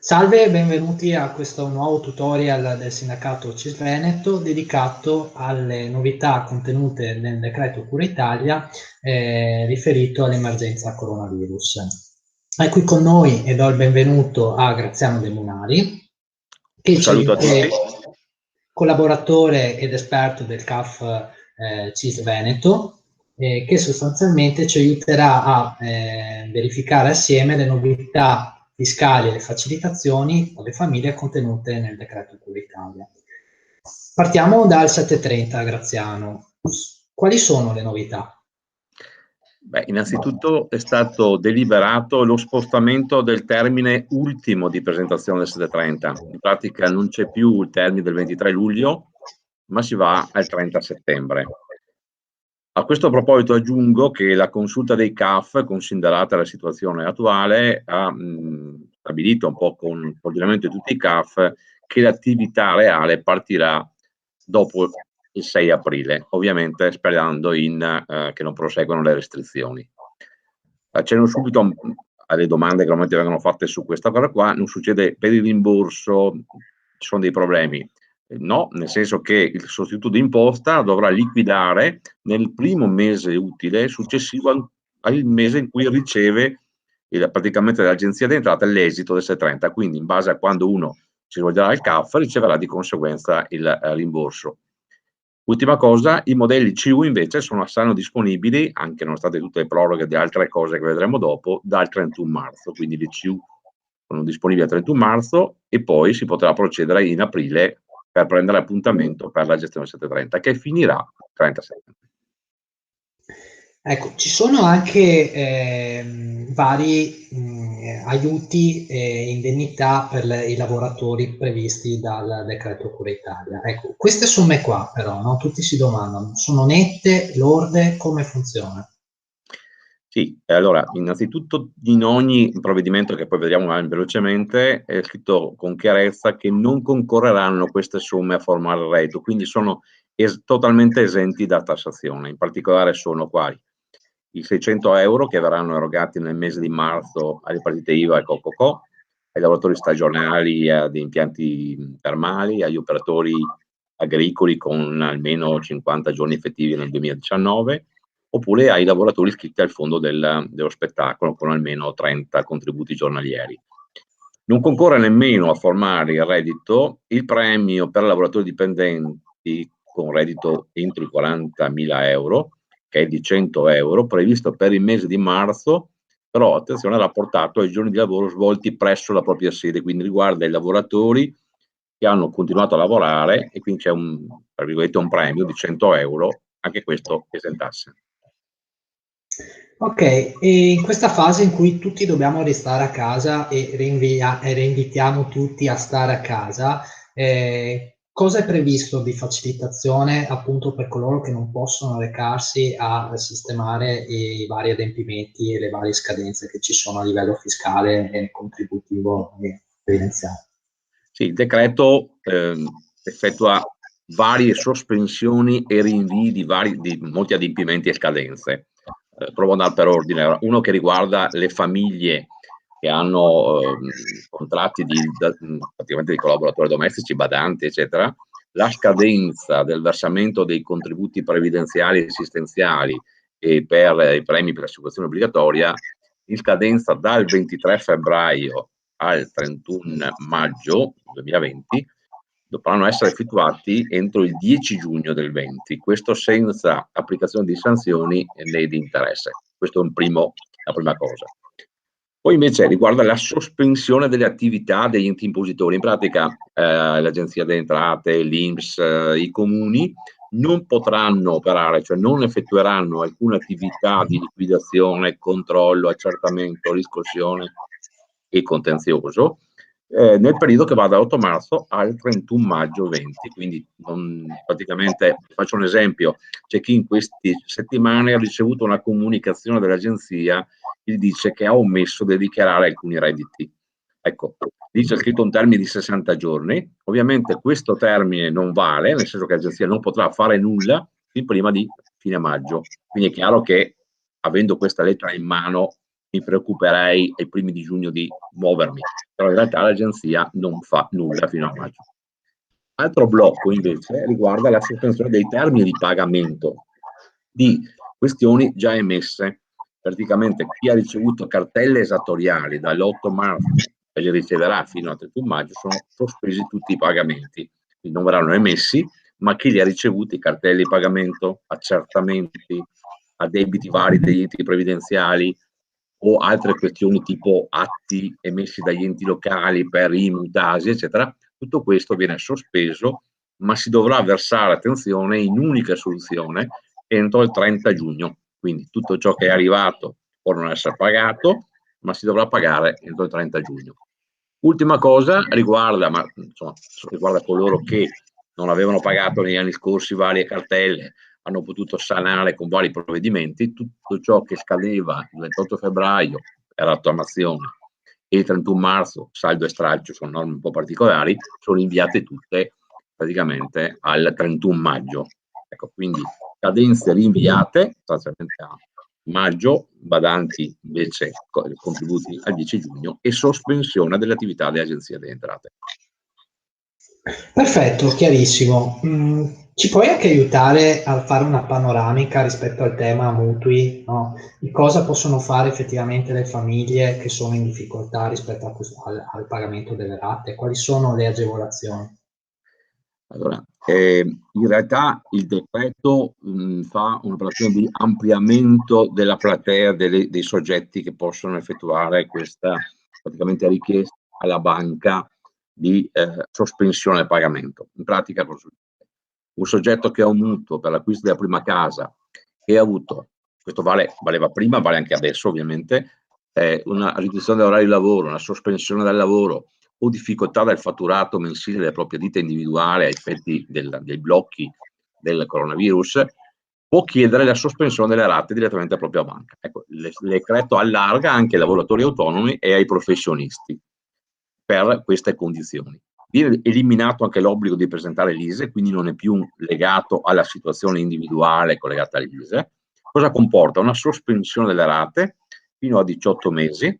Salve e benvenuti a questo nuovo tutorial del sindacato CIS Veneto dedicato alle novità contenute nel decreto Cura Italia riferito all'emergenza coronavirus. È qui con noi e do il benvenuto a Graziano De Munari, Un saluto a tutti. Collaboratore ed esperto del CAF CIS Veneto, che sostanzialmente ci aiuterà a verificare assieme le novità fiscali e le facilitazioni alle famiglie contenute nel decreto Cura Italia. Partiamo dal 730, Graziano. Quali sono le novità? Beh, innanzitutto è stato deliberato lo spostamento del termine ultimo di presentazione del 730. In pratica non c'è più il termine del 23 luglio, ma si va al 30 settembre. A questo proposito aggiungo che la consulta dei CAF, considerata la situazione attuale, ha stabilito un po' con il coordinamento di tutti i CAF che l'attività reale partirà dopo il 6 aprile, ovviamente sperando che non proseguano le restrizioni. Accenno subito alle domande che normalmente vengono fatte su questa cosa qua. Non succede per il rimborso, ci sono dei problemi. No, nel senso che il sostituto d'imposta dovrà liquidare nel primo mese utile successivo al mese in cui riceve praticamente dall'Agenzia delle Entrate l'esito del 730, quindi in base a quando uno si rivolgerà al CAF riceverà di conseguenza il rimborso. Ultima cosa, i modelli CU invece saranno disponibili, anche nonostante tutte le proroghe di altre cose che vedremo dopo, dal 31 marzo, quindi le CU sono disponibili al 31 marzo e poi si potrà procedere in aprile per prendere appuntamento per la gestione 730 che finirà il 30 settembre. Ecco, ci sono anche vari aiuti e indennità per i lavoratori previsti dal decreto Cura Italia. Ecco, queste somme qua però, no? Tutti si domandano, sono nette, lorde, come funziona? Sì, allora, innanzitutto in ogni provvedimento che poi vediamo velocemente è scritto con chiarezza che non concorreranno queste somme a formare il reddito, quindi sono totalmente esenti da tassazione. In particolare sono quali? I 600 euro che verranno erogati nel mese di marzo alle partite IVA e COCOCO, ai lavoratori stagionali ad impianti termali, agli operatori agricoli con almeno 50 giorni effettivi nel 2019, oppure ai lavoratori iscritti al fondo dello spettacolo con almeno 30 contributi giornalieri. Non concorre nemmeno a formare il reddito il premio per lavoratori dipendenti con reddito entro i 40.000 euro, che è di 100 euro, previsto per il mese di marzo, però attenzione, rapportato ai giorni di lavoro svolti presso la propria sede, quindi riguarda i lavoratori che hanno continuato a lavorare e quindi c'è tra virgolette, un premio di 100 euro, anche questo esentasse. Ok, e in questa fase in cui tutti dobbiamo restare a casa e reinvitiamo tutti a stare a casa, cosa è previsto di facilitazione appunto per coloro che non possono recarsi a sistemare i vari adempimenti e le varie scadenze che ci sono a livello fiscale e contributivo e previdenziale? Sì, il decreto effettua varie sospensioni e rinvii di molti adempimenti e scadenze. Provo ad andare per ordine. Uno che riguarda le famiglie che hanno contratti praticamente di collaboratori domestici, badanti, eccetera. La scadenza del versamento dei contributi previdenziali e assistenziali e per i premi per l'assicurazione obbligatoria in scadenza dal 23 febbraio al 31 maggio 2020 dovranno essere effettuati entro il 10 giugno del 20, questo senza applicazione di sanzioni né di interesse. Questo è la prima cosa. Poi invece riguarda la sospensione delle attività degli enti impositori. In pratica l'Agenzia delle Entrate, l'INPS, i comuni non potranno operare, cioè non effettueranno alcuna attività di liquidazione, controllo, accertamento, riscossione e contenzioso nel periodo che va dall'8 marzo al 31 maggio 20. Quindi praticamente, faccio un esempio, c'è chi in queste settimane ha ricevuto una comunicazione dell'agenzia che gli dice che ha omesso di dichiarare alcuni redditi. Ecco, lì c'è scritto un termine di 60 giorni, ovviamente questo termine non vale, nel senso che l'agenzia non potrà fare nulla fin prima di fine maggio. Quindi è chiaro che avendo questa lettera in mano mi preoccuperei ai primi di giugno di muovermi, però in realtà l'agenzia non fa nulla fino a maggio. Altro blocco invece riguarda la sospensione dei termini di pagamento di questioni già emesse. Praticamente chi ha ricevuto cartelle esattoriali dall'8 marzo e li riceverà fino al 31 maggio sono sospesi tutti i pagamenti, quindi non verranno emessi, ma chi li ha ricevuti, cartelle di pagamento, accertamenti, addebiti vari degli enti previdenziali o altre questioni tipo atti emessi dagli enti locali per i mutasi, eccetera, tutto questo viene sospeso, ma si dovrà versare, attenzione, in unica soluzione entro il 30 giugno. Quindi tutto ciò che è arrivato può non essere pagato, ma si dovrà pagare entro il 30 giugno. Ultima cosa riguarda, ma insomma, riguarda coloro che non avevano pagato negli anni scorsi varie cartelle, hanno potuto sanare con vari provvedimenti, tutto ciò che scadeva il 28 febbraio era attuazione e il 31 marzo, saldo e stralcio, sono norme un po' particolari, sono inviate tutte praticamente al 31 maggio. Ecco, quindi cadenze rinviate, sostanzialmente a maggio, badanti invece contributi al 10 giugno e sospensione delle attività delle agenzie delle entrate. Perfetto, chiarissimo. Ci puoi anche aiutare a fare una panoramica rispetto al tema mutui, no? Di cosa possono fare effettivamente le famiglie che sono in difficoltà rispetto al pagamento delle rate? Quali sono le agevolazioni? Allora, in realtà il decreto fa un'operazione di ampliamento della platea dei soggetti che possono effettuare questa praticamente richiesta alla banca di sospensione del pagamento. In pratica, un soggetto che ha un mutuo per l'acquisto della prima casa e ha avuto, questo valeva prima, vale anche adesso ovviamente, una riduzione dell'orario di lavoro, una sospensione dal lavoro o difficoltà del fatturato mensile della propria ditta individuale ai effetti dei blocchi del coronavirus, può chiedere la sospensione delle rate direttamente alla propria banca. Ecco, il decreto allarga anche ai lavoratori autonomi e ai professionisti per queste condizioni. Viene eliminato anche l'obbligo di presentare l'ISEE, quindi non è più legato alla situazione individuale collegata all'ISEE. Cosa comporta? Una sospensione delle rate fino a 18 mesi,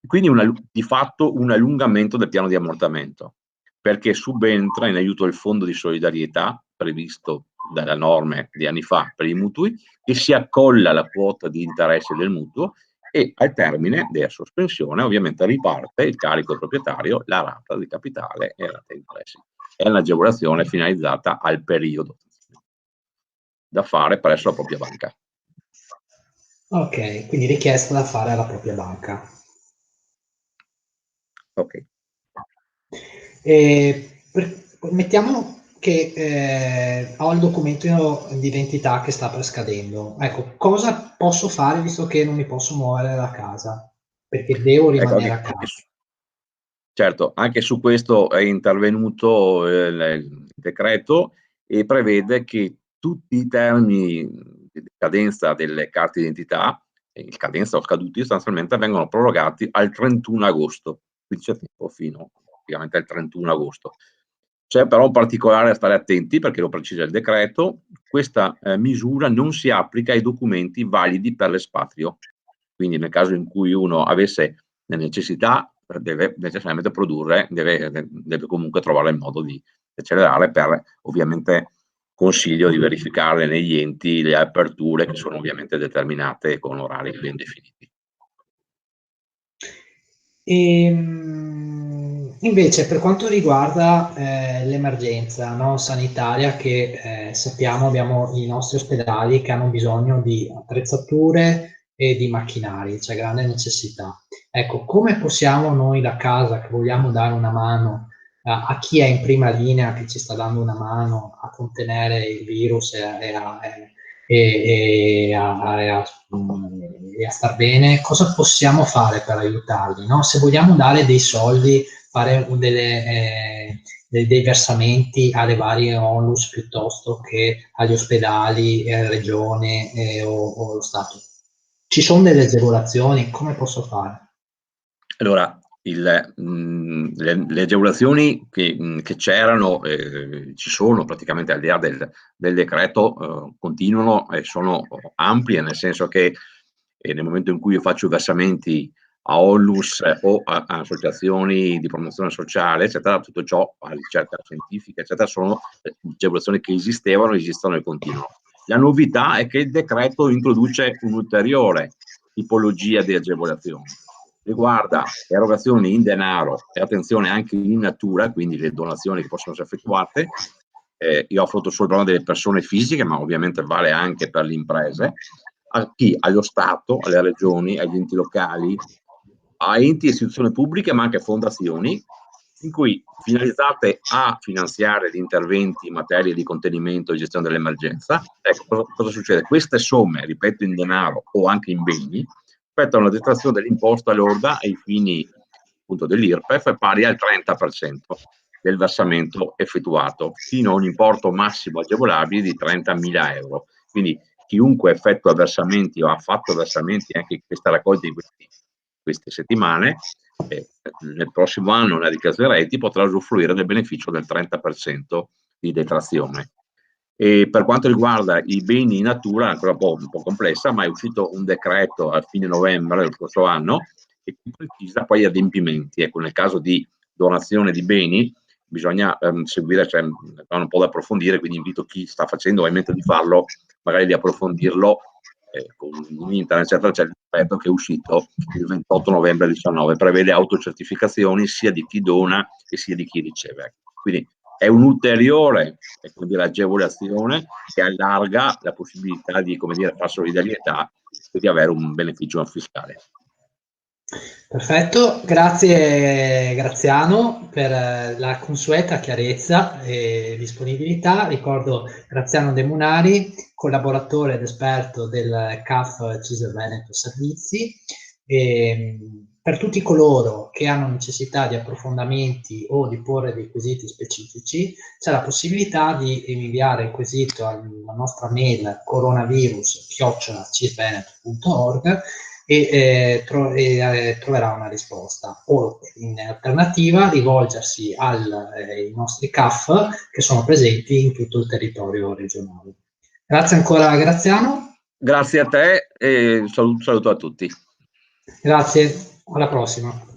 quindi di fatto un allungamento del piano di ammortamento, perché subentra in aiuto il fondo di solidarietà previsto dalle norme di anni fa per i mutui, che si accolla alla quota di interesse del mutuo e al termine della sospensione ovviamente riparte il carico proprietario, la rata di capitale e la rata di interessi. È un'agevolazione finalizzata al periodo da fare presso la propria banca. Ok, quindi richiesta da fare alla propria banca. Ok. Mettiamo che ho il documento di identità che sta per scadendo. Ecco, cosa posso fare visto che non mi posso muovere da casa? Perché devo rimanere a casa. Certo, anche su questo è intervenuto il decreto e prevede che tutti i termini di scadenza delle carte d'identità, in scadenza o scaduti sostanzialmente, vengono prorogati al 31 agosto, quindi c'è tempo fino praticamente al 31 agosto. C'è però un particolare a stare attenti, perché lo precisa il decreto, questa misura non si applica ai documenti validi per l'espatrio. Quindi nel caso in cui uno avesse necessità, deve necessariamente produrre, deve comunque trovare il modo di accelerare per, ovviamente, consiglio di verificare negli enti le aperture che sono ovviamente determinate con orari ben definiti. Invece per quanto riguarda l'emergenza, no, sanitaria che sappiamo abbiamo i nostri ospedali che hanno bisogno di attrezzature e di macchinari, c'è grande necessità. Ecco, come possiamo noi da casa che vogliamo dare una mano a chi è in prima linea, che ci sta dando una mano a contenere il virus e a star bene, cosa possiamo fare per aiutarli? No? Se vogliamo dare dei soldi, fare dei versamenti alle varie onlus piuttosto che agli ospedali, regione o lo Stato. Ci sono delle agevolazioni, come posso fare? Allora, le agevolazioni che c'erano, ci sono praticamente al di là del decreto, continuano e sono ampie, nel senso che e nel momento in cui io faccio versamenti a Onlus o a associazioni di promozione sociale, eccetera, tutto ciò, a ricerca scientifica, eccetera, sono agevolazioni che esistevano, esistono e continuano. La novità è che il decreto introduce un'ulteriore tipologia di agevolazioni. Riguarda erogazioni in denaro e attenzione anche in natura, quindi le donazioni che possono essere effettuate. Io affronto solo il problema delle persone fisiche, ma ovviamente vale anche per le imprese. A chi? Allo Stato, alle regioni, agli enti locali, a enti e istituzioni pubbliche, ma anche fondazioni, in cui finalizzate a finanziare gli interventi in materia di contenimento e gestione dell'emergenza. Ecco, cosa succede? Queste somme, ripeto, in denaro o anche in beni, aspettano la detrazione dell'imposta lorda ai fini appunto dell'IRPEF pari al 30% del versamento effettuato, fino a un importo massimo agevolabile di 30.000 euro. Quindi chiunque effettua versamenti o ha fatto versamenti anche in questa raccolta di queste settimane, nel prossimo anno nella dichiarazione dei redditi potrà usufruire del beneficio del 30% di detrazione. E per quanto riguarda i beni in natura, ancora un po' complessa, ma è uscito un decreto a fine novembre del scorso anno che precisa poi adempimenti. Ecco, nel caso di donazione di beni bisogna seguire, cioè un po' da approfondire, quindi invito chi sta facendo o ha in mente di farlo, magari di approfondirlo con internet, eccetera. C'è il decreto che è uscito il 28 novembre 2019, prevede autocertificazioni sia di chi dona e sia di chi riceve. Quindi è un'ulteriore agevolazione che allarga la possibilità di, come dire, fare solidarietà e di avere un beneficio fiscale. Perfetto, grazie Graziano per la consueta chiarezza e disponibilità. Ricordo Graziano De Munari, collaboratore ed esperto del CAF CISL Veneto Servizi. E per tutti coloro che hanno necessità di approfondimenti o di porre dei quesiti specifici, c'è la possibilità di inviare il quesito alla nostra mail coronavirus@cisveneto.org e troverà una risposta, o in alternativa rivolgersi ai nostri CAF che sono presenti in tutto il territorio regionale. Grazie ancora Graziano. Grazie a te e saluto a tutti. Grazie, alla prossima.